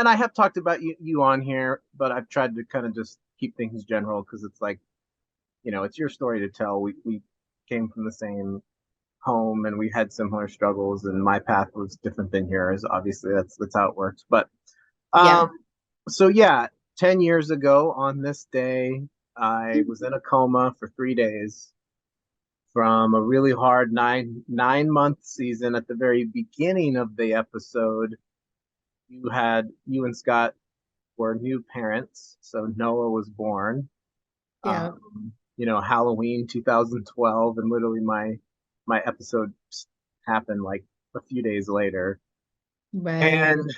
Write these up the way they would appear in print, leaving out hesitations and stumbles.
and I have talked about you on here, but I've tried to kind of just keep things general because it's like, it's your story to tell. We came from the same home and we had similar struggles, and my path was different than yours. Obviously, that's how it works. But Yeah. um, so yeah, 10 years ago on this day, I was in a coma for 3 days from a really hard nine month season. At the very beginning of the episode, you and Scott were new parents, so Noah was born. Yeah. Halloween 2012, and literally my episode happened like a few days later. Right. And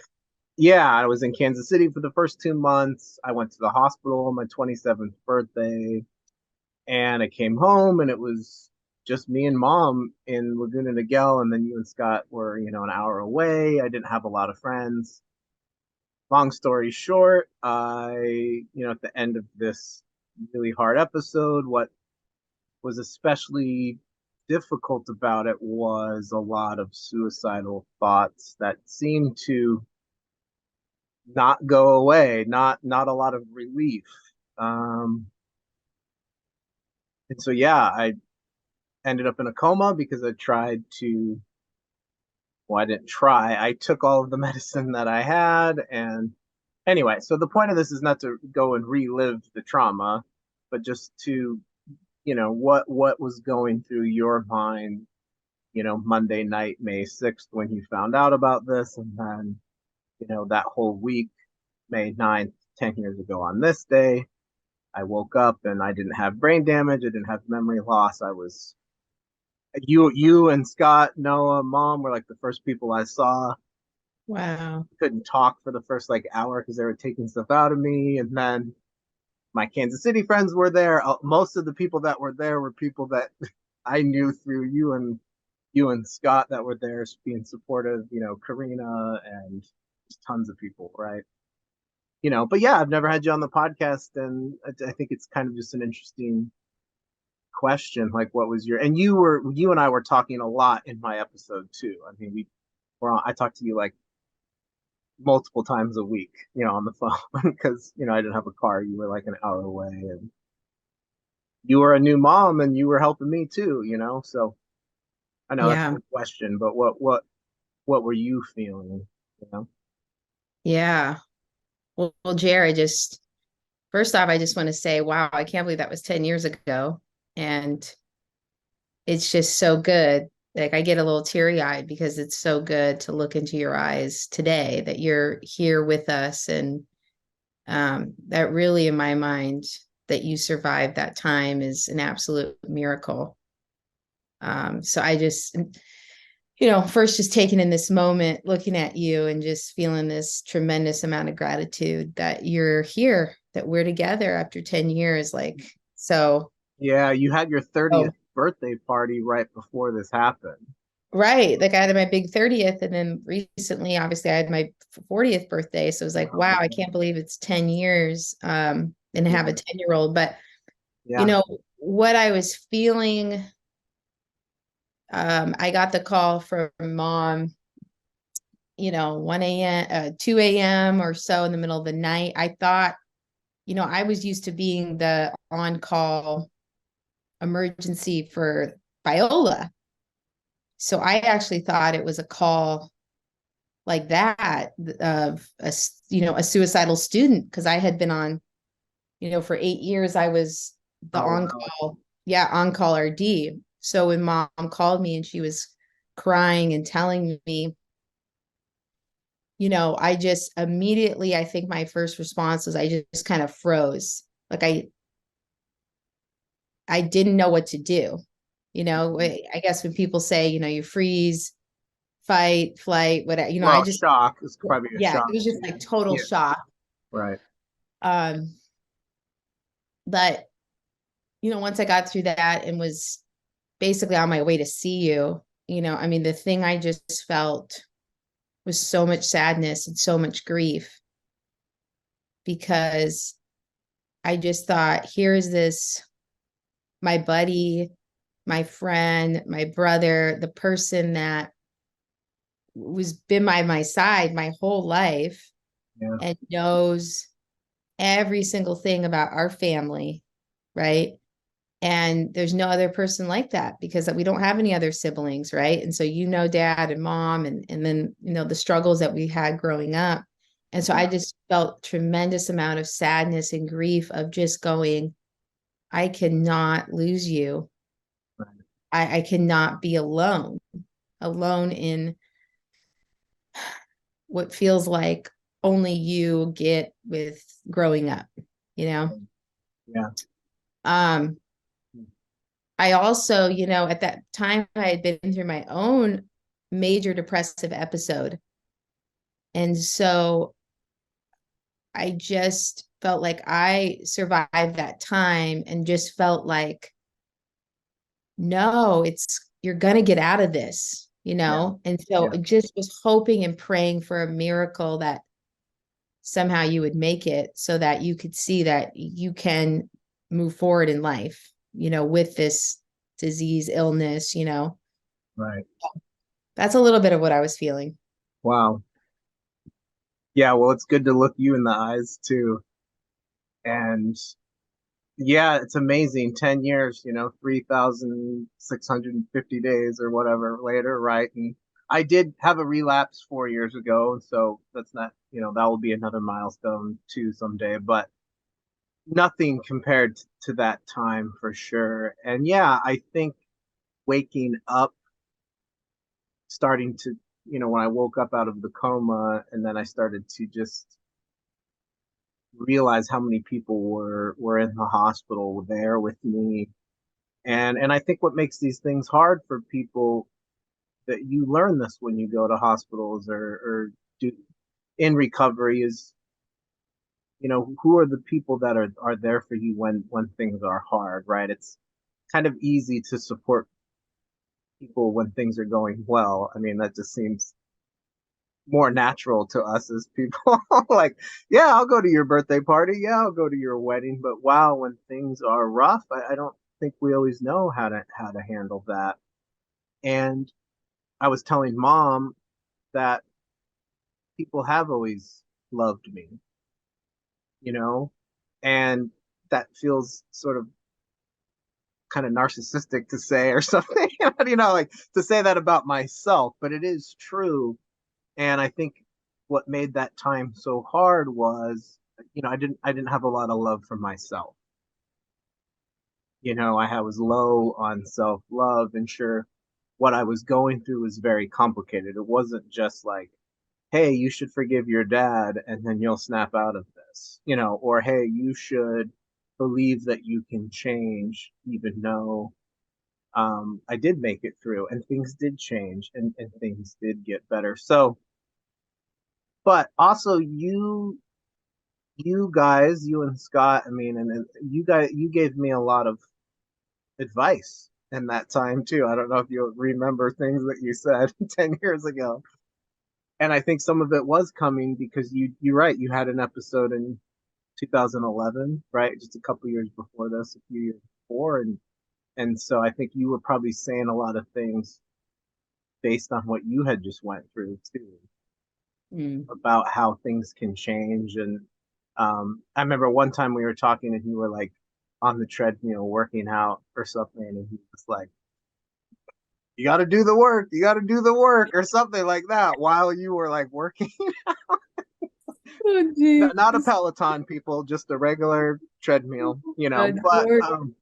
yeah, I was in Kansas City for the first 2 months. I went to the hospital on my 27th birthday, and I came home, and it was just me and mom in Laguna Niguel, and then you and Scott were, an hour away. I didn't have a lot of friends. Long story short, at the end of this really hard episode, what was especially difficult about it was a lot of suicidal thoughts that seemed to not go away, not a lot of relief. Um, and so yeah, I ended up in a coma because I tried to. Well, I didn't try. I took all of the medicine that I had, and anyway, so the point of this is not to go and relive the trauma, but just to, what was going through your mind, Monday night, May 6th, when you found out about this, and then, that whole week, May 9th, 10 years ago on this day, I woke up and I didn't have brain damage, I didn't have memory loss. I was you and Scott, Noah, mom were like the first people I saw. Wow. Couldn't talk for the first like hour because they were taking stuff out of me, and then my Kansas City friends were there. Most of the people that were there were people that I knew through you and Scott that were there being supportive, Karina and just tons of people, right? But yeah, I've never had you on the podcast, and I think it's kind of just an interesting question. Like, what was and you and I were talking a lot in my episode too. I mean, I talked to you like multiple times a week, on the phone because, I didn't have a car. You were like an hour away, and you were a new mom and you were helping me too, So I know that's a Yeah. good question, but what were you feeling, you know? Yeah. Well, Jared, just first off, I just want to say, wow, I can't believe that was 10 years ago. And it's just so good. Like I get a little teary-eyed because it's so good to look into your eyes today that you're here with us. And that really, in my mind, that you survived that time is an absolute miracle. So I just, first just taking in this moment, looking at you and just feeling this tremendous amount of gratitude that you're here, that we're together after 10 years. Like, so, Yeah, you had your oh, 30th birthday party right before this happened. right. Like I had my big 30th. And then recently, obviously, I had my 40th birthday. So it was like, wow, I can't believe it's 10 years and have a Yeah. 10-year-old. But, you Yeah. know, what I was feeling, I got the call from mom 1 a.m., 2 a.m. or so in the middle of the night. I thought, I was used to being the on call emergency for Viola. So I actually thought it was a call like that of a suicidal student because I had been on, for 8 years, I was the Oh, on wow. call, yeah, on call RD. So when mom called me and she was crying and telling me, I just immediately, I think my first response was I just kind of froze. Like I didn't know what to do. I guess when people say, you freeze, fight, flight, whatever, I Well, just, shock is probably a yeah, it shock was just too. like total Yeah, shock. right. Um, but, once I got through that and was basically on my way to see you, I mean, the thing I just felt was so much sadness and so much grief because I just thought, here's this my buddy, my friend, my brother, the person that was been by my side my whole life. Yeah. and knows every single thing about our family, right? And there's no other person like that because we don't have any other siblings, right? And so dad and mom and then the struggles that we had growing up. And so I Yeah. just felt tremendous amount of sadness and grief of just going, I cannot lose you. Right. I cannot be alone in what feels like only you get with growing up, you know? Yeah. Um, I also, at that time I had been through my own major depressive episode. And so I just felt like I survived that time and just felt like, no, you're going to get out of this, Yeah. And so Yeah. I just was hoping and praying for a miracle that somehow you would make it so that you could see that you can move forward in life, with this disease, illness. Right. That's a little bit of what I was feeling. Wow. Yeah, well, it's good to look you in the eyes too. And yeah, it's amazing. 10 years, 3,650 days or whatever later, right? And I did have a relapse 4 years ago, so that's not, that will be another milestone too someday, but nothing compared to that time for sure. And yeah, I think waking up, starting to, when I woke up out of the coma and then I started to just realize how many people were in the hospital there with me. And I think what makes these things hard for people, that you learn this when you go to hospitals or do in recovery, is who are the people that are there for you when things are hard, right? It's kind of easy to support people when things are going well. I mean, that just seems more natural to us as people. Like, yeah, I'll go to your birthday party. Yeah, I'll go to your wedding. But wow, when things are rough, I don't think we always know how to handle that. And I was telling mom that people have always loved me, you know, and that feels sort of kind of narcissistic to say or something, like to say that about myself, but it is true. And I think what made that time so hard was, I didn't have a lot of love for myself. I was low on self-love, and sure, what I was going through was very complicated. It wasn't just like, hey, you should forgive your dad and then you'll snap out of this, or hey, you should believe that you can change, even though I did make it through and things did change and things did get better. So, but also you guys, you and Scott, I mean, and you guys, you gave me a lot of advice in that time too. I don't know if you remember things that you said 10 years ago. And I think some of it was coming because you're right, you had an episode in 2011, right? Just a couple years before this, a few years before. And so I think you were probably saying a lot of things based on what you had just went through too, Mm. about how things can change. And I remember one time we were talking and you were like on the treadmill working out or something, and he was like, "You got to do the work, you got to do the work," or something like that while you were like working. Oh, Not a geez. Peloton, people, just a regular treadmill, God, but Lord.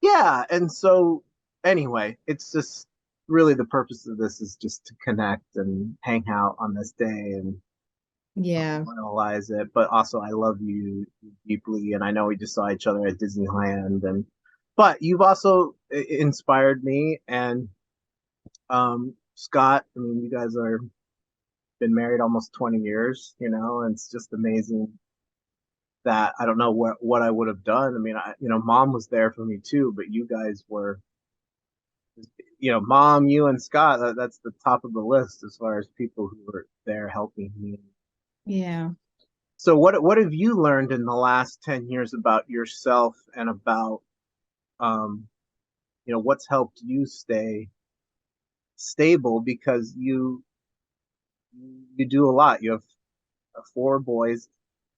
yeah. And so anyway, it's just really the purpose of this is just to connect and hang out on this day and Yeah. memorialize it. But also, I love you deeply, and I know we just saw each other at Disneyland, and but you've also inspired me. And Scott, I mean, you guys are been married almost 20 years, and it's just amazing that I don't know what I would have done. I mean, mom was there for me too, but you guys were, mom, you and Scott, that's the top of the list as far as people who were there helping me. Yeah. So what have you learned in the last 10 years about yourself and about, um, what's helped you stay stable, because you do a lot. You have four boys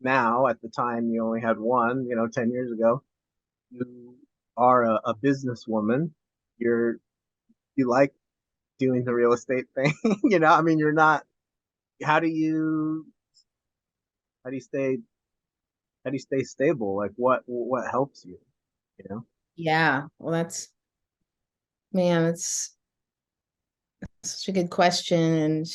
now. At the time, you only had one, 10 years ago. You are a businesswoman. You like doing the real estate thing. I mean, you're not, how do you, how do you stay, how do you stay stable? Like what helps you, you know? Yeah. Well, man, that's such a good question. And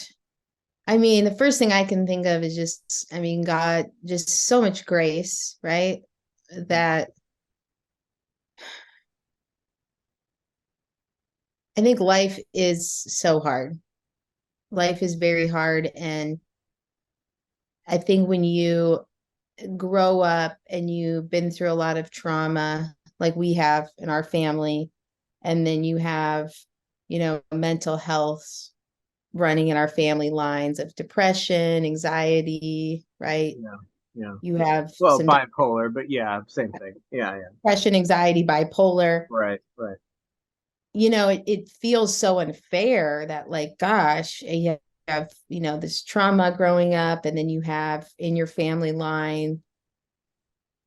I mean, the first thing I can think of is just, I mean, God, just so much grace, right? That I think life is so hard. Life is very hard. And I think when you grow up and you've been through a lot of trauma, like we have in our family, and then you have, mental health running in our family lines of depression, anxiety, right? Yeah. Yeah. You have Well, some bipolar, but yeah, same thing. Yeah. Yeah. depression, anxiety, bipolar. Right. Right. It feels so unfair that, like, gosh, you have, this trauma growing up, and then you have in your family line,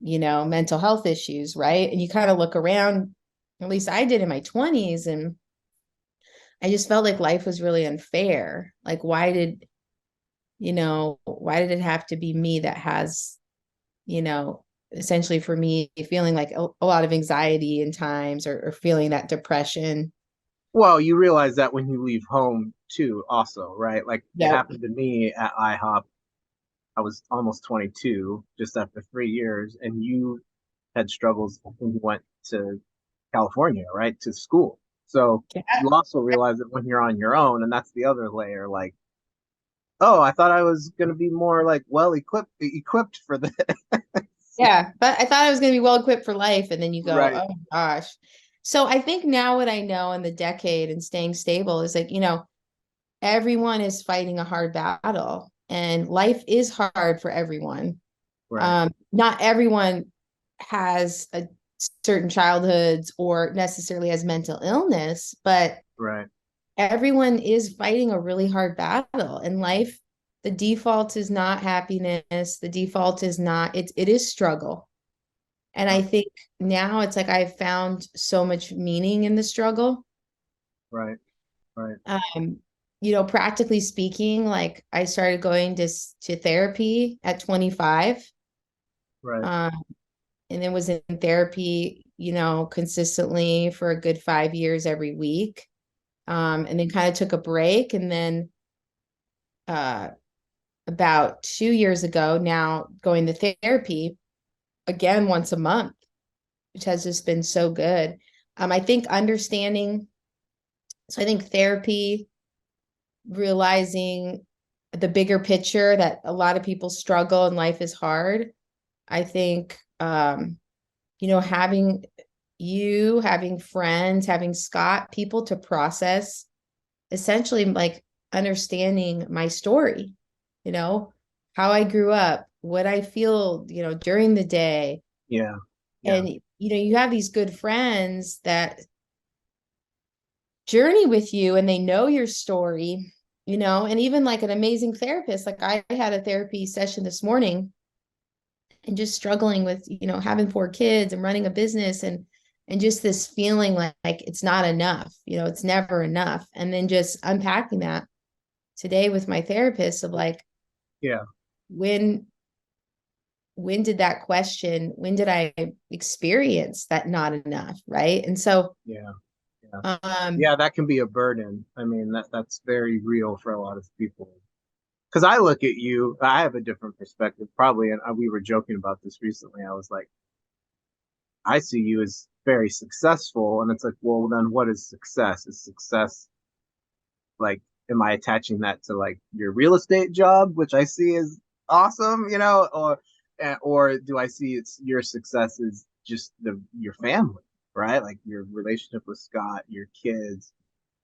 mental health issues, right? And you kind of look around, at least I did in my 20s, and I just felt like life was really unfair. Like, why did it have to be me that has, you know, essentially for me feeling like a lot of anxiety in times, or feeling that depression. Well, you realize that when you leave home too, also, right? Like it Yep. happened to me at IHOP. I was almost 22, just after 3 years, and you had struggles when you went to California, right, to school. So Yeah. you also realize that when you're on your own, and that's the other layer, like, oh, I thought I was going to be more like well equipped for this. Yeah. But I thought I was going to be well equipped for life. And then you go, Right, oh my gosh. So I think now what I know in the decade and staying stable is like, everyone is fighting a hard battle, and life is hard for everyone. right, Not everyone has a certain childhoods or necessarily has mental illness, but right. everyone is fighting a really hard battle in life. The default is not happiness. The default is not, it is struggle. And I think now it's like I've found so much meaning in the struggle. Right, right, Um, practically speaking, like I started going to therapy at 25. right. Um, and then was in therapy, consistently for a good 5 years every week. And then kind of took a break. And then uh, about 2 years ago, now going to therapy again once a month, which has just been so good. I think understanding, so I think therapy, realizing the bigger picture that a lot of people struggle and life is hard. I think, having having friends, having Scott, people to process, essentially like understanding my story, you know, how I grew up, what I feel, during the day. Yeah, yeah, And, you have these good friends that journey with you and they know your story, and even like an amazing therapist. Like I had a therapy session this morning and just struggling with, having 4 kids and running a business, and just this feeling like it's not enough, it's never enough. And then just unpacking that today with my therapist of like, yeah, when when did I experience that not enough, right? And so yeah, yeah. um Yeah, that can be a burden. I mean, that's very real for a lot of people. Because I look at you, I have a different perspective, probably, and we were joking about this recently. I was like, I see you as very successful, and it's like, well, then what is success? Is success like, am I attaching that to like your real estate job, which I see as awesome, or do I see it's your success is just your family, right? Like your relationship with Scott, your kids,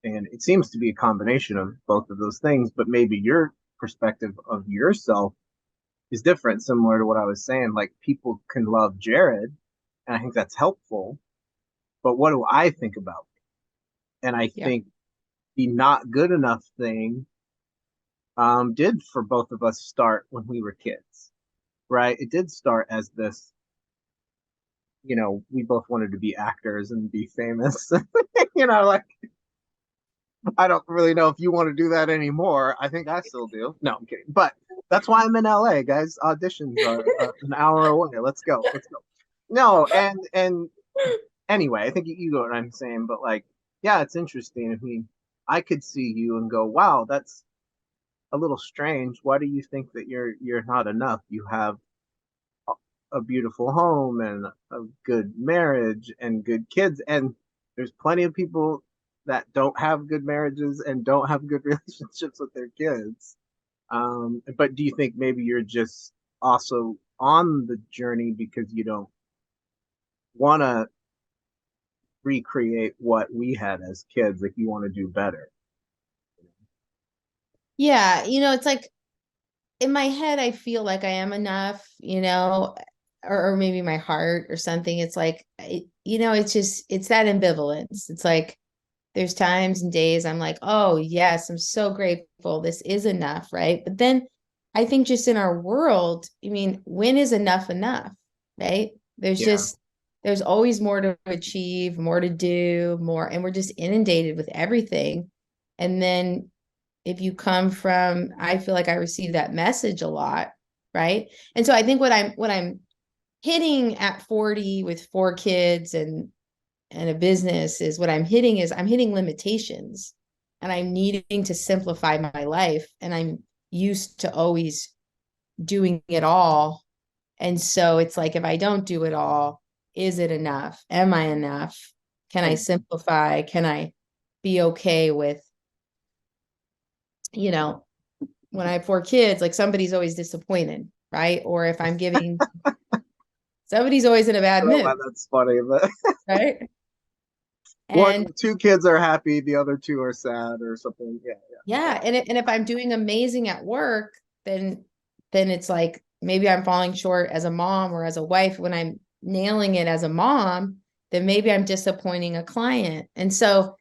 and it seems to be a combination of both of those things, but maybe your perspective of yourself is different, similar to what I was saying. Like people can love Jared, and I think that's helpful. But what do I think about me? And I yeah. think the not good enough thing, did for both of us start when we were kids, right? It did start as this, we both wanted to be actors and be famous. Like I don't really know if you want to do that anymore. I think I still do. No, I'm kidding. But that's why I'm in LA, guys. Auditions are an hour away. Let's go. Let's go. No, and anyway, I think you know what I'm saying. But like, yeah, it's interesting. I mean, I could see you and go, wow, that's a little strange. Why do you think that you're not enough? You have a beautiful home and a good marriage and good kids, and there's plenty of people that don't have good marriages and don't have good relationships with their kids. But do you think maybe you're just also on the journey because you don't want to recreate what we had as kids, like you want to do better? Yeah, it's like in my head, I feel like I am enough, or maybe my heart or something. It's like, it's that ambivalence. It's like there's times and days I'm like, oh, yes, I'm so grateful. This is enough. Right. But then I think just in our world, I mean, when is enough enough? Right. Yeah. There's always more to achieve, more to do, more, and we're just inundated with everything. And then if you come from, I feel like I receive that message a lot, right? And so I think what I'm hitting at 40 with 4 kids and a business is what I'm hitting limitations, and I'm needing to simplify my life, and I'm used to always doing it all. And so it's like, if I don't do it all, is it enough? Am I enough? Can I And simplify? Can I be okay with, you know, when I have 4 kids, like somebody's always disappointed, right? Or if I'm giving, somebody's always in a I bad don't know why mood, that's funny, but right? And one, two kids are happy, the other two are sad or something. Yeah, yeah, yeah, and if I'm doing amazing at work, then it's like maybe I'm falling short as a mom or as a wife. When I'm nailing it as a mom, then maybe I'm disappointing a client. And so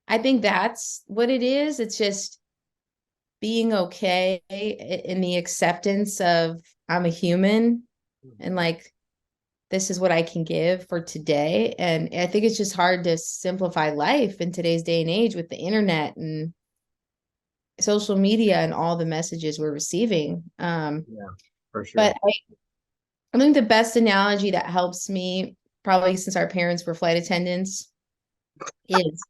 I think that's what it is. It's just being okay in the acceptance of I'm a human, yeah. and like this is what I can give for today. And I think it's just hard to simplify life in today's day and age with the internet and social media and all the messages we're receiving. Yeah, for sure. But I think the best analogy that helps me, probably since our parents were flight attendants, is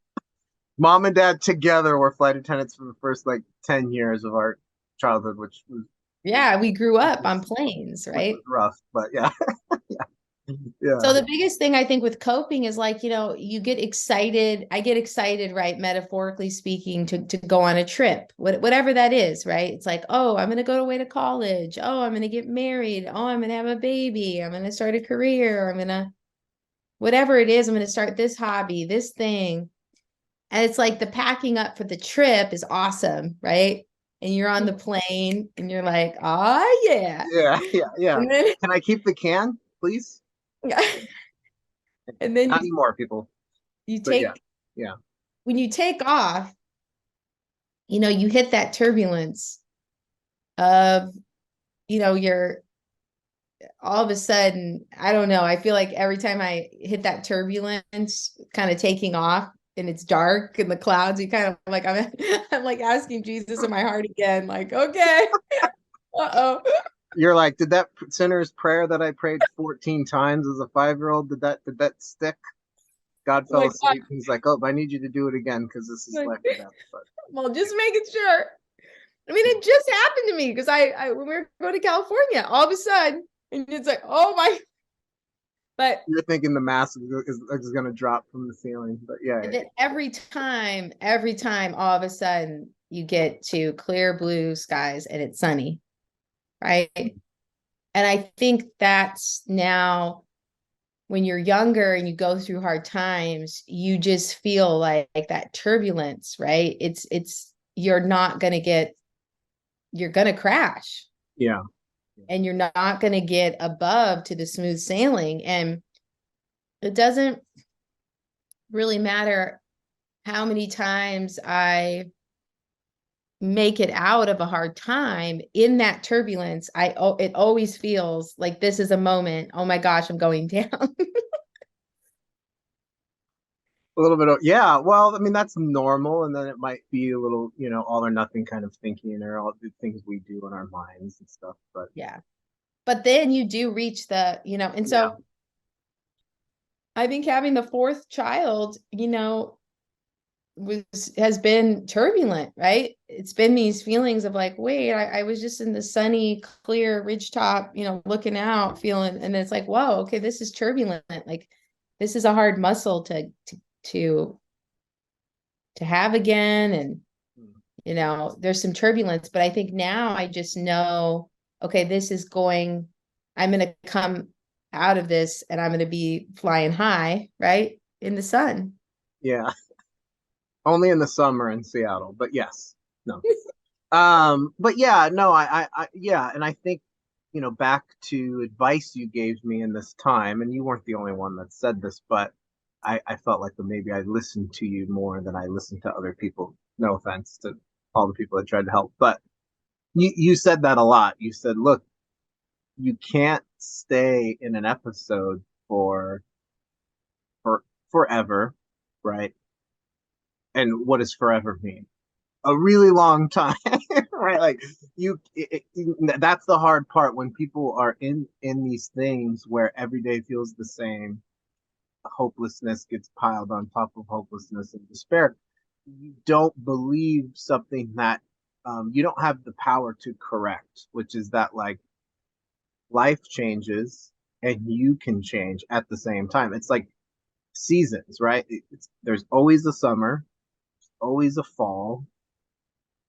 Mom and dad together were flight attendants for the first like 10 years of our childhood, yeah, we grew which up on was planes, which was right? rough, but yeah. Yeah. So the biggest thing I think with coping is like, you get excited. I get excited, right? Metaphorically speaking, to go on a trip, whatever that is, right? It's like, oh, I'm going to go away to college. Oh, I'm going to get married. Oh, I'm going to have a baby. I'm going to start a career. I'm going to, whatever it is, I'm going to start this hobby, this thing. And it's like the packing up for the trip is awesome, right? And you're on the plane and you're like, oh, yeah. Yeah, yeah, yeah. And then, Can I keep the can, please? yeah. And then Not anymore, people. you But yeah, take, yeah. when you take off, you hit that turbulence of, you're all of a sudden, I don't know. I feel like every time I hit that turbulence, kind of taking off and it's dark and the clouds, you kind of like, I'm like asking Jesus in my heart again, like, okay, uh-oh. You're like, did that sinner's prayer that I prayed 14 times as a 5-year-old, did that stick? God I'm fell like, asleep. He's like, oh, I need you to do it again because this is like, life or death. But well, just making sure. I mean, it just happened to me because I when we were going to California, all of a sudden, and it's like, oh my, but you're thinking the mask is going to drop from the ceiling. But yeah, then every time, all of a sudden, you get to clear blue skies and it's sunny, right? And I think that's now when you're younger and you go through hard times, you just feel like that turbulence, right? It's you're not going to get, you're going to crash, yeah, and you're not going to get above to the smooth sailing. And it doesn't really matter how many times I make it out of a hard time in that turbulence, it always feels like this is a moment. Oh my gosh, I'm going down. A little bit of, yeah. Well, I mean, that's normal. And then it might be a little, all or nothing kind of thinking, or all the things we do in our minds and stuff. But Yeah. But then you do reach and yeah, so I think having the fourth child, has been turbulent, right? It's been these feelings of like, wait, I was just in the sunny, clear ridgetop, looking out, feeling, and it's like, whoa, okay, this is turbulent. Like, this is a hard muscle to to have again, and there's some turbulence. But I think now I just know, okay, this is going. I'm going to come out of this, and I'm going to be flying high, right, in the sun. yeah. Only in the summer in Seattle, but yes, no. But yeah, no, yeah, and I think, back to advice you gave me in this time, and you weren't the only one that said this, but I felt like maybe I listened to you more than I listened to other people. No offense to all the people that tried to help, but you said that a lot. You said, look, you can't stay in an episode for forever, right? And what does forever mean? A really long time, right? Like that's the hard part when people are in these things where every day feels the same. Hopelessness gets piled on top of hopelessness and despair. You don't believe something that you don't have the power to correct, which is that like life changes and you can change at the same time. It's like seasons, right? There's always a summer, always a fall.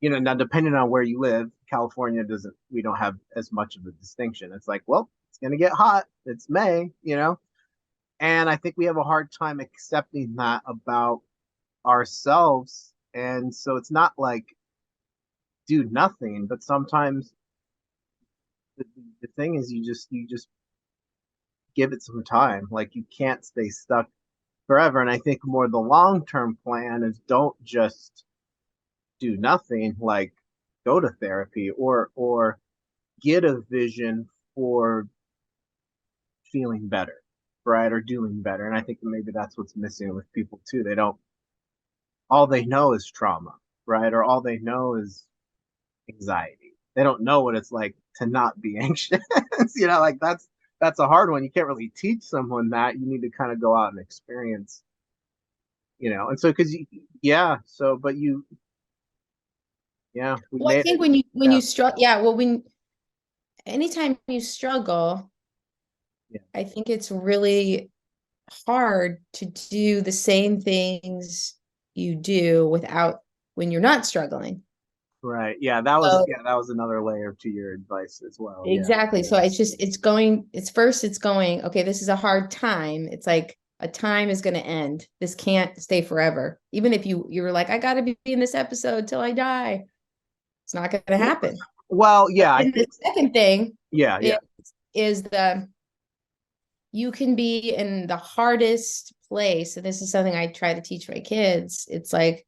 Now depending on where you live, California doesn't, we don't have as much of a distinction. It's like, well, it's going to get hot. It's May. And I think we have a hard time accepting that about ourselves. And so it's not like do nothing, but sometimes the, the thing is you just give it some time. Like you can't stay stuck forever. And I think more the long-term plan is don't just do nothing, like go to therapy or get a vision for feeling better, right? Or doing better. And I think maybe that's what's missing with people too. They don't, all they know is trauma, right? Or all they know is anxiety. They don't know what it's like to not be anxious. Like that's a hard one. You can't really teach someone that. You need to kind of go out and experience, and so because yeah, so but yeah, we Well, I made think it. when Yeah, you struggle, yeah, well, when anytime you struggle, yeah, I think it's really hard to do the same things you do without when you're not struggling. right. Yeah, that was So yeah, that was another layer to your advice as well. Yeah, exactly. So it's going, okay, this is a hard time. It's like a time is going to end. This can't stay forever. Even if you were like, I got to be in this episode till I die. It's not going to happen. well, But yeah, I then the think second thing yeah, is, yeah, is the you can be in the hardest place. And this is something I try to teach my kids. It's like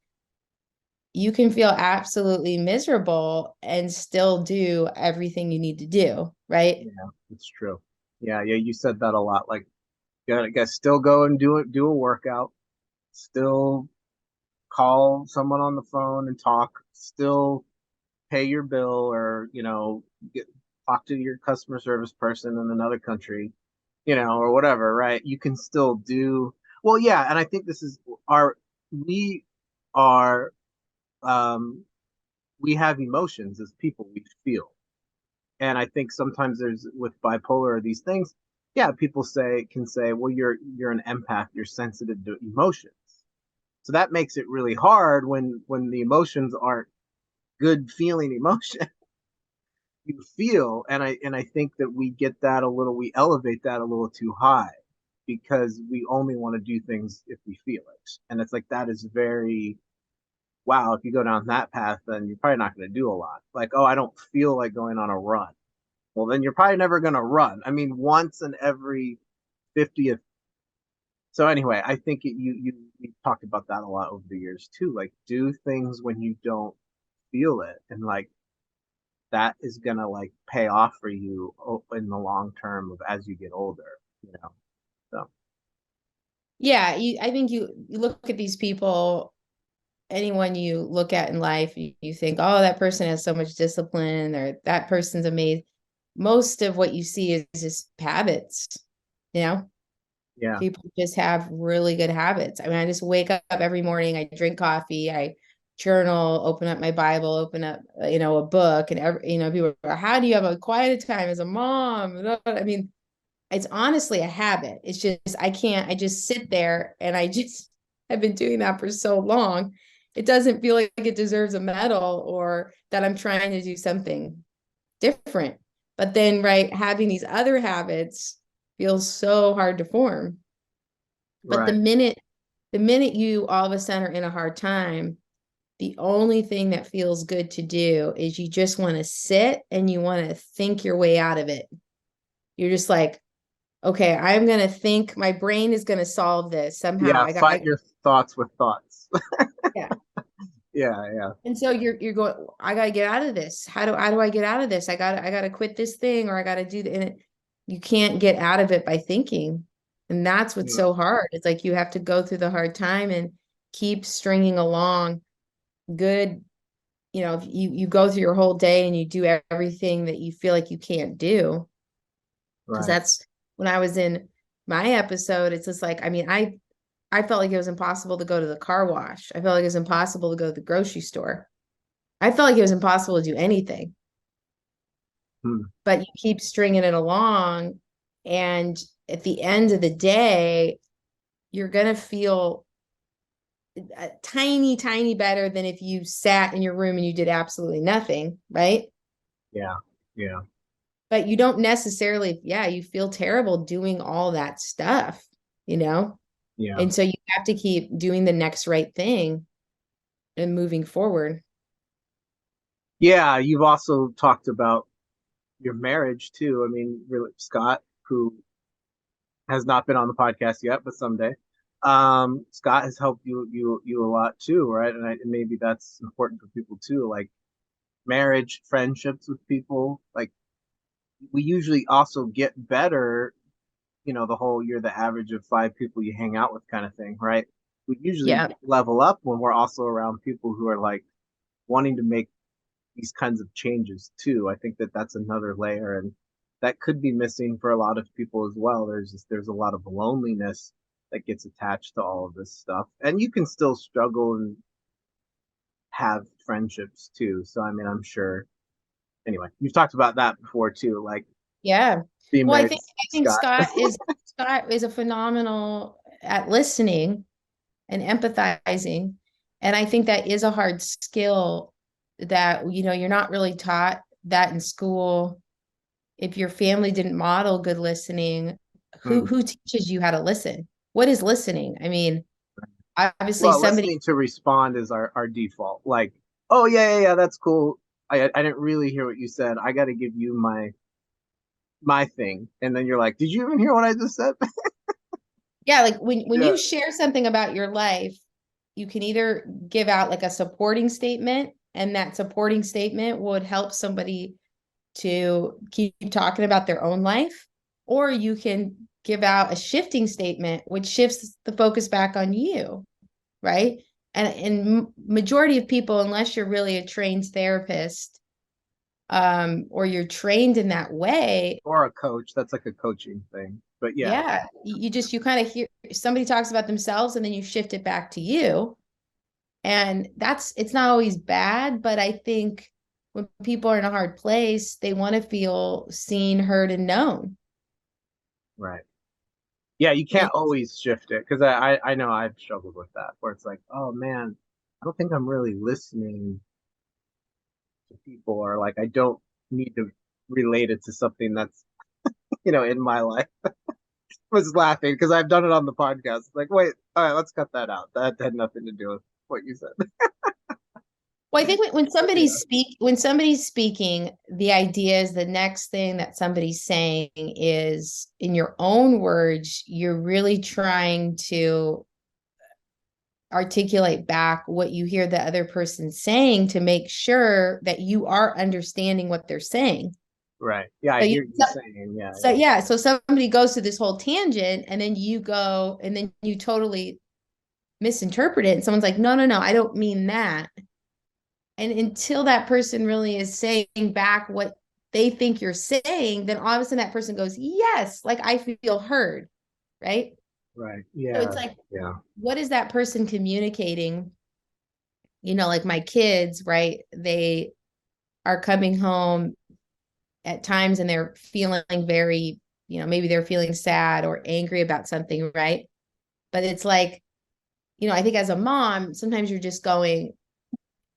you can feel absolutely miserable and still do everything you need to do, right? yeah, it's true. Yeah, yeah, you said that a lot. Like, you gotta still go and do a workout, still call someone on the phone and talk, still pay your bill, or talk to your customer service person in another country, or whatever, right? You can still do well, yeah. And I think this is our we are we have emotions as people, we feel. And I think sometimes there's with bipolar or these things, yeah, people can say, well, you're an empath, you're sensitive to emotions. So that makes it really hard when the emotions aren't good feeling emotion you feel. And I think that we elevate that a little too high because we only want to do things if we feel it. And it's like that is very wow, if you go down that path, then you're probably not going to do a lot. Like, oh, I don't feel like going on a run. Well, then you're probably never going to run. I mean, once in every 50th. So anyway, I think we talked about that a lot over the years too. Like, do things when you don't feel it, and like that is gonna like pay off for you in the long term of as you get older, you know. So Yeah, I think you look at these people, anyone you look at in life, you think, oh, that person has so much discipline, or that person's amazing. Most of what you see is just habits, you know? yeah, People just have really good habits. I mean, I just wake up every morning, I drink coffee, I journal, open up my Bible, open up, a book, and people are, how do you have a quiet time as a mom? I mean, it's honestly a habit. It's just, I just sit there and I've been doing that for so long. It doesn't feel like it deserves a medal or that I'm trying to do something different. But then, right, having these other habits feels so hard to form. But the right. minute the minute you all of a sudden are in a hard time, the only thing that feels good to do is you just want to sit and you want to think your way out of it. You're just like, okay, I'm gonna think my brain is gonna solve this somehow. Yeah, fight your thoughts with thoughts. Yeah. Yeah, yeah, And so you're going, I gotta get out of this. How do I get out of this? I gotta quit this thing, or I gotta do that. And you can't get out of it by thinking. And that's what's yeah, so hard. It's like you have to go through the hard time and keep stringing along good. If you go through your whole day and you do everything that you feel like you can't do. Because right. that's when I was in my episode, it's just like, I mean, I felt like it was impossible to go to the car wash. I felt like it was impossible to go to the grocery store. I felt like it was impossible to do anything, Hmm. but you keep stringing it along. And at the end of the day, you're going to feel a tiny, tiny better than if you sat in your room and you did absolutely nothing. Right. Yeah, yeah, But you don't necessarily, yeah, you feel terrible doing all that stuff, you know? yeah. And so you have to keep doing the next right thing and moving forward. Yeah, you've also talked about your marriage too. I mean, really, Scott, who has not been on the podcast yet, but someday. Scott has helped you a lot too, right? And maybe that's important for people too, like marriage, friendships with people. Like we usually also get better, the whole you're the average of five people you hang out with kind of thing, right? We usually Yeah. level up when we're also around people who are like wanting to make these kinds of changes too. I think that that's another layer, and that could be missing for a lot of people as well. There's a lot of loneliness that gets attached to all of this stuff, and you can still struggle and have friendships too. So I mean, I'm sure. Anyway, you've talked about that before too, like Yeah. being Well, I married think to I think Scott. Scott is a phenomenal at listening and empathizing. And I think that is a hard skill that, you're not really taught that in school. If your family didn't model good listening, who Hmm. who teaches you how to listen? What is listening? I mean, obviously Well, somebody, listening to respond is our default. Like, oh yeah, that's cool. I didn't really hear what you said. I got to give you my thing, and then you're like, did you even hear what I just said? yeah, like when Yeah. you share something about your life, you can either give out like a supporting statement, and that supporting statement would help somebody to keep talking about their own life, or you can give out a shifting statement, which shifts the focus back on you, right? And majority of people, unless you're really a trained therapist, or you're trained in that way, Or a coach. That's like a coaching thing. But yeah, yeah, you kind of hear somebody talks about themselves and then you shift it back to you. And it's not always bad, but I think when people are in a hard place, they want to feel seen, heard, and known. right. Yeah, you And can't always shift it because I know I've struggled with that where it's like, oh man, I don't think I'm really listening to people, or like I don't need to relate it to something that's in my life. I was laughing because I've done it on the podcast. Like, wait, all right, let's cut that out. That had nothing to do with what you said. well, I think when Yeah, when somebody's speaking, the idea is the next thing that somebody's saying is in your own words, you're really trying to articulate back what you hear the other person saying to make sure that you are understanding what they're saying. Right. Yeah, I So hear you saying. Yeah. so yeah, so somebody goes to this whole tangent and then you go and then you totally misinterpret it and someone's like, no, no, no, I don't mean that. And until that person really is saying back what they think you're saying, then all of a sudden that person goes, yes, like I feel heard, right? Right. So Yeah. it's like, Yeah. what is that person communicating? You know, like my kids, right? They are coming home at times and they're feeling very, you know, maybe they're feeling sad or angry about something, right? But it's like, you know, I think as a mom, sometimes you're just going,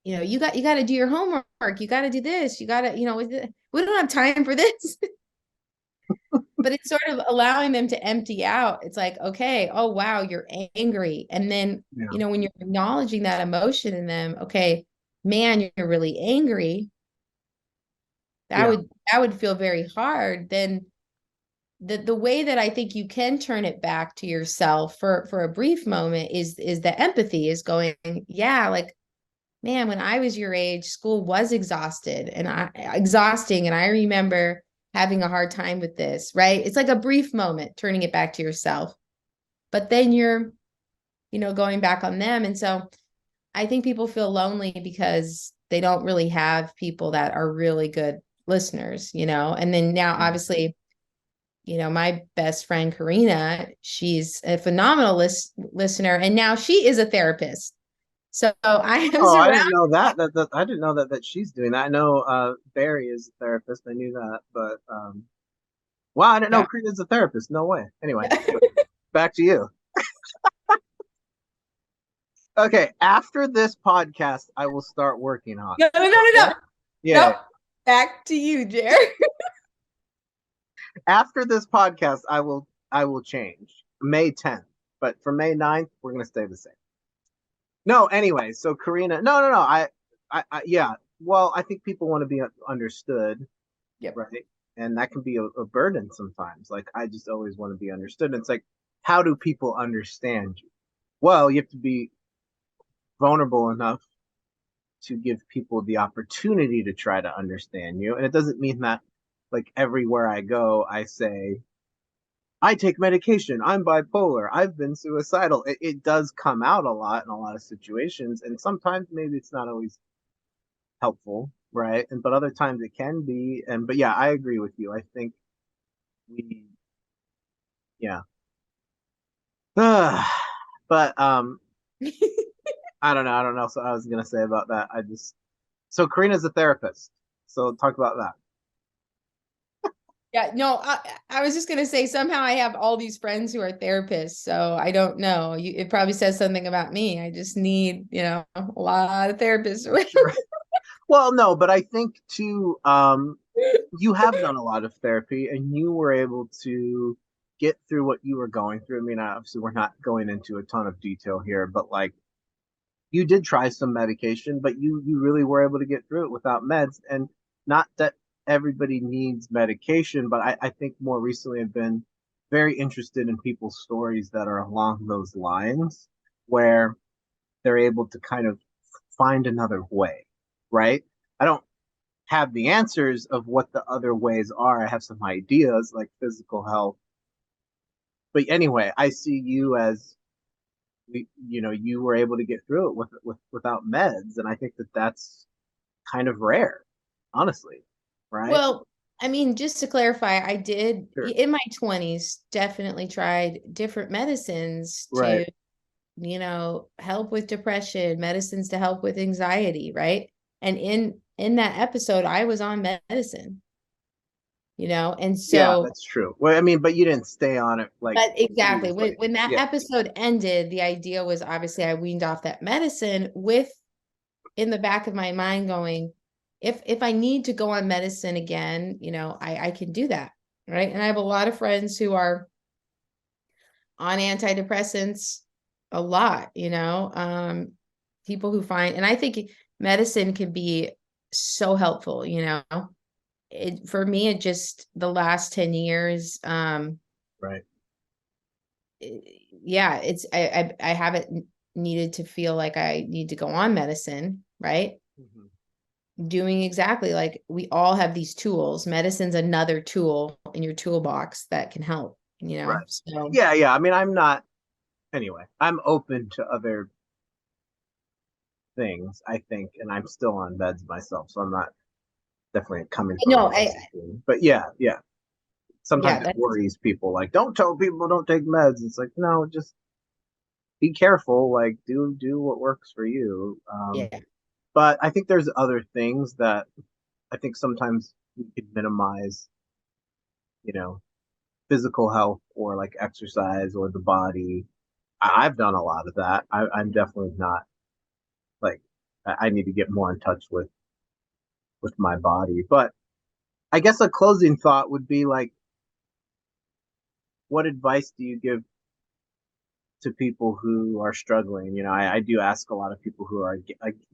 you know, you got to do your homework, you got to do this, you got to, you know, we don't have time for this. But it's sort of allowing them to empty out. It's like, okay, oh wow, you're angry. And then, Yeah. you know, when you're acknowledging that emotion in them, okay, man, you're really angry. Yeah. That would feel very hard. Then the way that I think you can turn it back to yourself for a brief moment is the empathy is going, yeah, like, man, when I was your age, school was exhausting. And I remember having a hard time with this, right? It's like a brief moment, turning it back to yourself. But then you're, you know, going back on them. And so I think people feel lonely because they don't really have people that are really good listeners, you know? And then now, obviously, you know, my best friend, Karina, she's a phenomenal listener. And now she is a therapist. So I am Oh, I surrounded. didn't know that I didn't know that she's doing that. I know Barry is a therapist. I knew that, but wow, I didn't know Yeah. Creed is a therapist. No way. Anyway, back to you. Okay, after this podcast, I will start working on No, it. no, no, no, Okay? no. Yeah. Nope. Back to you, Jared. After this podcast, I will change. May 10th. But for May 9th, we're gonna stay the same. No, anyway, so Karina, no. Yeah. Well, I think people want to be understood, Yep. right? And that can be a burden sometimes. Like I just always want to be understood. And it's like, how do people understand you? Well, you have to be vulnerable enough to give people the opportunity to try to understand you. And it doesn't mean that like everywhere I go, I say, I take medication, I'm bipolar, I've been suicidal. It does come out a lot in a lot of situations. And sometimes maybe it's not always helpful, right? And but other times it can be. And but yeah, I agree with you. I think we yeah. But I don't know. So I was gonna say about that. I just so Karina's a therapist. So talk about that. Yeah, no, I was just gonna say somehow I have all these friends who are therapists, so I don't know. It probably says something about me. I just need, you know, a lot of therapists. Well, no, but I think too, you have done a lot of therapy and you were able to get through what you were going through. I mean, obviously we're not going into a ton of detail here, but like you did try some medication, but you really were able to get through it without meds. And not that everybody needs medication, but I think more recently I've been very interested in people's stories that are along those lines, where they're able to kind of find another way, right? I don't have the answers of what the other ways are. I have some ideas like physical health. But anyway, I see you as you were able to get through it without meds, and I think that that's kind of rare, honestly, right? Well, I mean, just to clarify, I did Sure. in my 20s definitely tried different medicines Right. to, you know, help with depression, medicines to help with anxiety, right? And in that episode, I was on medicine, you know, and Yeah, so that's true. Well, I mean, but you didn't stay on it like but exactly seriously. when that Yeah. episode ended, the idea was obviously I weaned off that medicine with in the back of my mind going, if I need to go on medicine again, you know, I can do that. Right. And I have a lot of friends who are on antidepressants a lot, you know, people who find, and I think medicine can be so helpful, you know. For me, it just the last 10 years, Right. yeah, it's I haven't needed to feel like I need to go on medicine, right? Mhm. Doing exactly like we all have these tools. Medicine's another tool in your toolbox that can help, Right. So Yeah, yeah. I mean, I'm not anyway. I'm open to other things, I think, and I'm still on meds myself, so I'm not definitely coming from a no, position. But yeah, yeah. Sometimes yeah, it that's worries people, like, don't tell people don't take meds. It's like, no, just be careful. Like, do what works for you. yeah. But I think there's other things that I think sometimes we could minimize, you know, physical health or like exercise or the body. I've done a lot of that. I'm definitely not like I need to get more in touch with my body. But I guess a closing thought would be like, what advice do you give to people who are struggling? I do ask a lot of people who are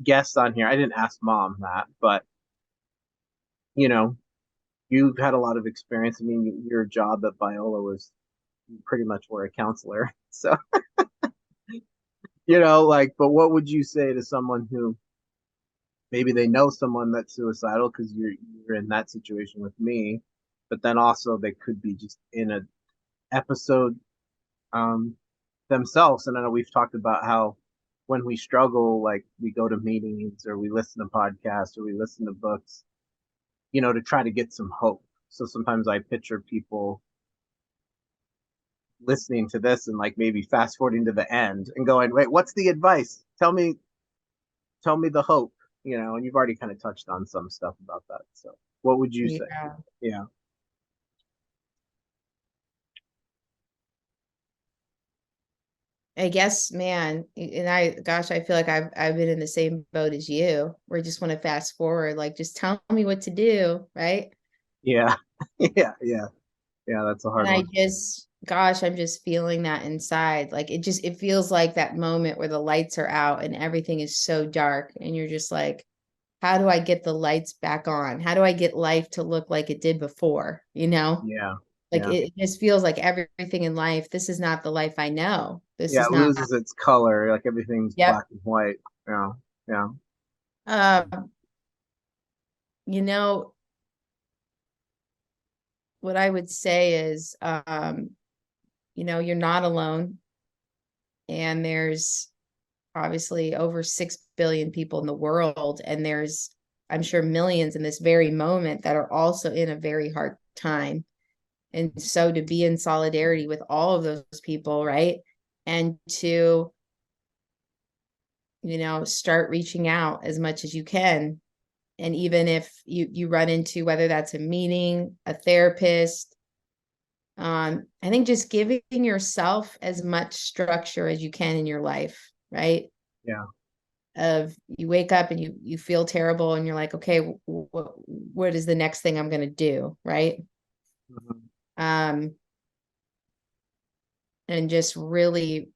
guests on here. I didn't ask mom that, but you know, you've had a lot of experience. I mean, your job at Biola was pretty much were a counselor. So, like, but what would you say to someone who maybe they know someone that's suicidal because you're in that situation with me, but then also they could be just in a episode um themselves. And I know we've talked about how when we struggle, like we go to meetings or we listen to podcasts or we listen to books, to try to get some hope. So sometimes I picture people listening to this and like maybe fast forwarding to the end and going, wait, what's the advice? Tell me the hope, and you've already kind of touched on some stuff about that. So what would you say? Yeah. Yeah. I guess, man, and gosh, I feel like I've been in the same boat as you, where I just want to fast forward, like just tell me what to do, right? Yeah. Yeah. Yeah. Yeah. That's a And hard I one. just, gosh, I'm just feeling that inside. Like it feels like that moment where the lights are out and everything is so dark, and you're just like, how do I get the lights back on? How do I get life to look like it did before? Yeah. Like Yeah. it just feels like everything in life, this is not the life I know. This Yeah. is It not, loses its color. Like everything's yep. black and white. Yeah. Yeah. Uh, you know, what I would say is, you're not alone. And there's obviously over 6 billion people in the world. And there's, I'm sure, millions in this very moment that are also in a very hard time. And so to be in solidarity with all of those people, right? And to, start reaching out as much as you can. And even if you run into, whether that's a meeting, a therapist, I think just giving yourself as much structure as you can in your life, right? Yeah. Of you wake up and you feel terrible and you're like, okay, what is the next thing I'm going to do, right? Mhm. Um, and just really,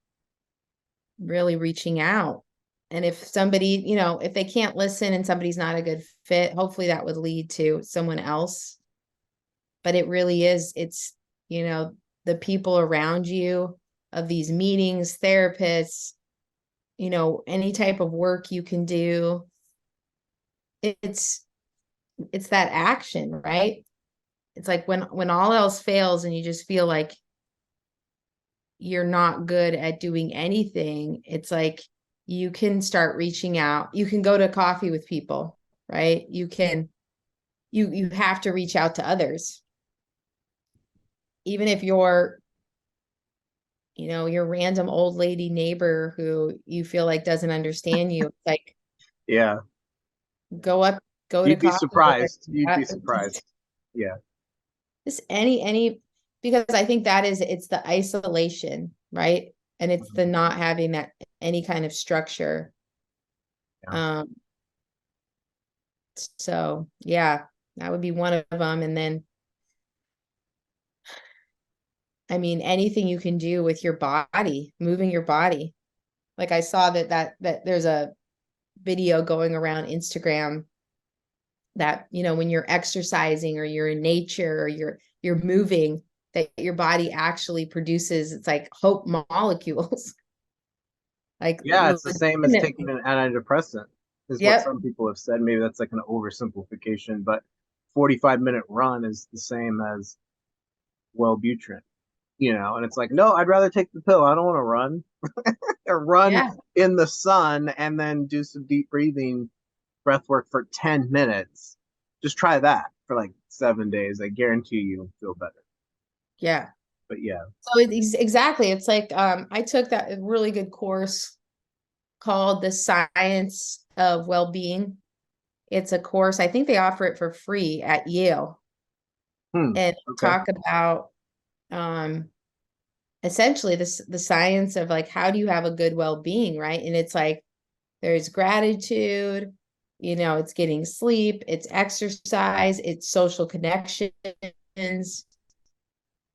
really reaching out. And if somebody, if they can't listen and somebody's not a good fit, hopefully that would lead to someone else. But it really is, you know, the people around you, of these meetings, therapists, any type of work you can do. It's it's that action, right? It's like when all else fails and you just feel like you're not good at doing anything, it's like you can start reaching out. You can go to coffee with people, right? You have to reach out to others. Even if you're, your random old lady neighbor who you feel like doesn't understand you, it's like Yeah. go up, go to You'd be coffee with her. surprised. You'd be surprised. Yeah. Just any, because I think it's the isolation, right? And it's the Mhm. not having that any kind of structure. Yeah. Um, so yeah, that would be one of them. And then, I mean, anything you can do with your body, moving your body. Like I saw that there's a video going around Instagram that, when you're exercising or you're in nature or you're moving, that your body actually produces, it's like hope molecules. Like, Yeah, it's the same as taking legitimately. an antidepressant, is what Yep. some people have said. Maybe that's like an oversimplification, but 45-minute run is the same as Wellbutrin, and it's like, no, I'd rather take the pill. I don't want to run or run Yeah. in the sun and then do some deep breathing breath work for 10 minutes. Just try that for like 7 days. I guarantee you'll feel better. Yeah. But yeah. So exactly. It's like I took that really good course called The Science of Well-Being. It's a course, I think they offer it for free at Yale. And Okay. talk about um essentially the science of like how do you have a good well-being, right? And it's like there's gratitude, it's getting sleep, it's exercise, it's social connections.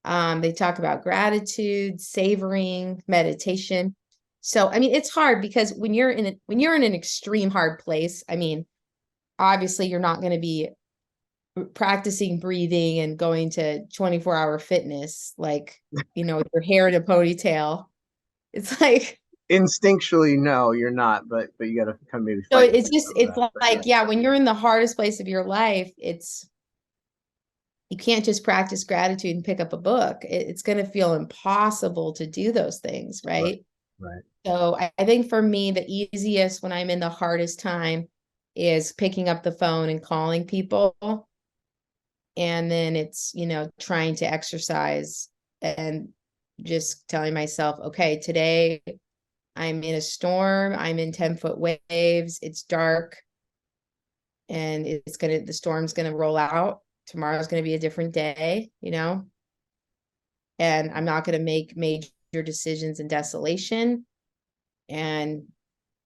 They talk about gratitude, savoring, meditation. So, I mean, it's hard because when you're in an extreme hard place, I mean, obviously you're not going to be practicing breathing and going to 24-hour fitness, like, with your hair in a ponytail. It's like, Instinctually, no, you're not, but you got to kind of maybe so fight it's some of that. But like, yeah, when you're in the hardest place of your life, you can't just practice gratitude and pick up a book. It's going to feel impossible to do those things, right, right? right. So I think for me, the easiest when I'm in the hardest time is picking up the phone and calling people. And then it's, trying to exercise and just telling myself, okay, today I'm in a storm, I'm in 10-foot waves, it's dark, and the storm's gonna roll out. Tomorrow's gonna be a different day, and I'm not gonna make major decisions in desolation. And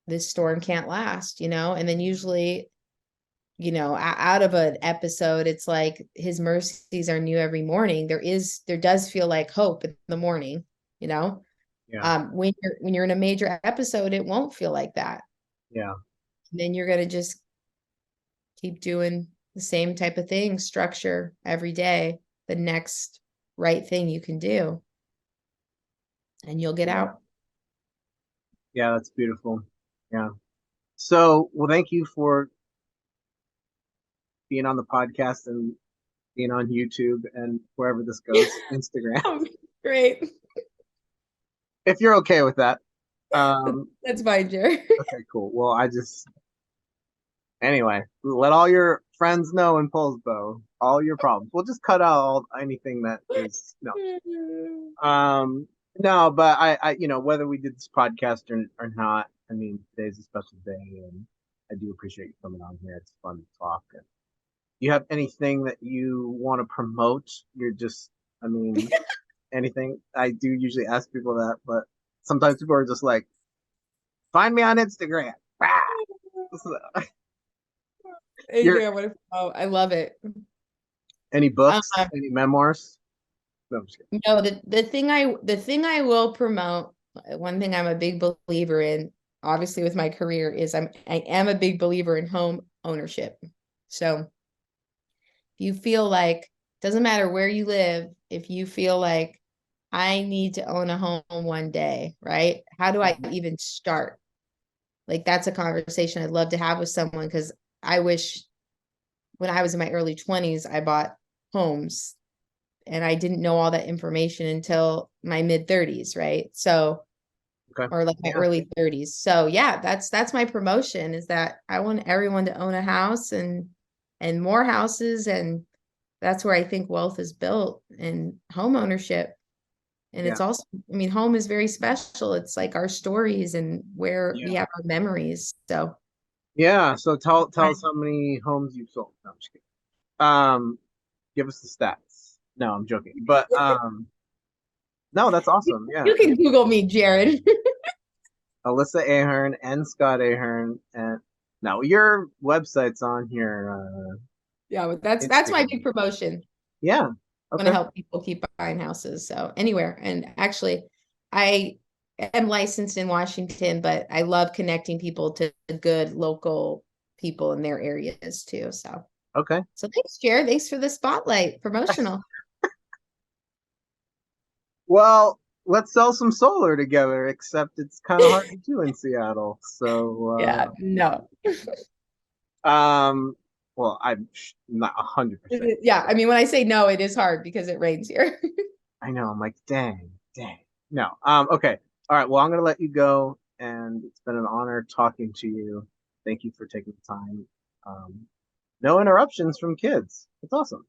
this storm can't last, and then usually, out of an episode, it's like his mercies are new every morning. There does feel like hope in the morning, you know. Yeah, When you're in a major episode, it won't feel like that. yeah, And then you're gonna just keep doing the same type of thing, structure every day, the next right thing you can do, and you'll get yeah, out. yeah. That's beautiful. Yeah. So, well, thank you for being on the podcast and being on YouTube and wherever this goes, Instagram, Oh, great. if you're okay with that. Um, That's fine, Jerry. okay, cool. Well, anyway, let all your friends know in Poulsbo all your problems. We'll just cut out anything that is no. Um, no, but whether we did this podcast or not, I mean, today's a special day, and I do appreciate you coming on here. It's fun to talk. And you have anything that you want to promote? I mean, anything. I do usually ask people that, but sometimes people are just like, find me on Instagram. You're Anything I want to oh, I love it. any Um, books, any memoirs? No, I'm just kidding. no, the thing I will promote, one thing I'm a big believer in, obviously with my career, is I am a big believer in home ownership. So if you feel like, doesn't matter where you live, if you feel like I need to own a home one day, right? How do I even start? Like that's a conversation I'd love to have with someone, because I wish when I was in my early 20s, I bought homes and I didn't know all that information until my mid 30s, right? So, Okay. or like my Yeah. early 30s. So, yeah, that's my promotion, is that I want everyone to own a house and more houses, and that's where I think wealth is built in home ownership. And Yeah. it's also, I mean, home is very special. It's like our stories and where we Yeah. have our memories. So, Yeah. So tell us how many homes you've sold. No, I'm just kidding. Give us the stats. No, I'm joking. But no, that's awesome. Yeah. you can Google me, Jared. Alyssa Ahern and Scott Ahern, and now your website's on here. Yeah, but that's my Instagram. big promotion. Yeah. Want to Okay. help people keep buying houses. So anywhere. And actually, I am licensed in Washington, but I love connecting people to good local people in their areas too. Okay. So thanks, Jared. Thanks for the spotlight promotional. Well, let's sell some solar together, except it's kind of hard to do in Seattle. Yeah, So, no. well, I'm not 100%. Yeah, I mean, when I say no, it is hard because it rains here. I know. I'm like, dang. No. Okay. All right. Well, I'm gonna let you go, and it's been an honor talking to you. Thank you for taking the time. No interruptions from kids. It's awesome.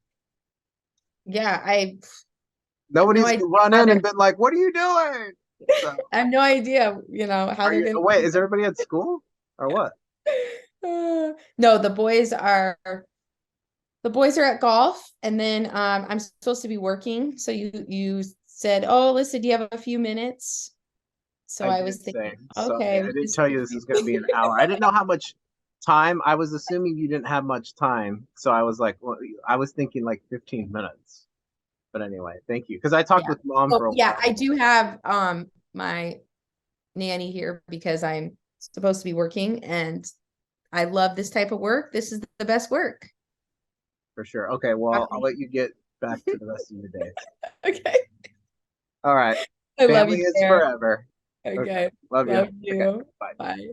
Yeah, I have no Nobody's idea run how in they're and been like, "What are you doing?" So, I have no idea, how are they're you? gonna Wait, is everybody at school or what? No, the boys are at golf, and then I'm supposed to be working. So you said, "Oh, listen, do you have a few minutes?" So I I was did thinking, say. Sorry, okay, I we didn't just tell you this was going to be an hour. I didn't know how much time. I was assuming you didn't have much time, so I was like, well, I was thinking like 15 minutes. But anyway, thank you because I talked yeah. with mom Oh, for a yeah, while. I do have my nanny here because I'm supposed to be working, and I love this type of work. This is the best work. For sure. Okay, well, I'll let you get back to the rest of your day. Okay. All right. I love Family you, is Sarah. forever. Okay. Okay. Love you. Love Okay. you. Bye. Bye.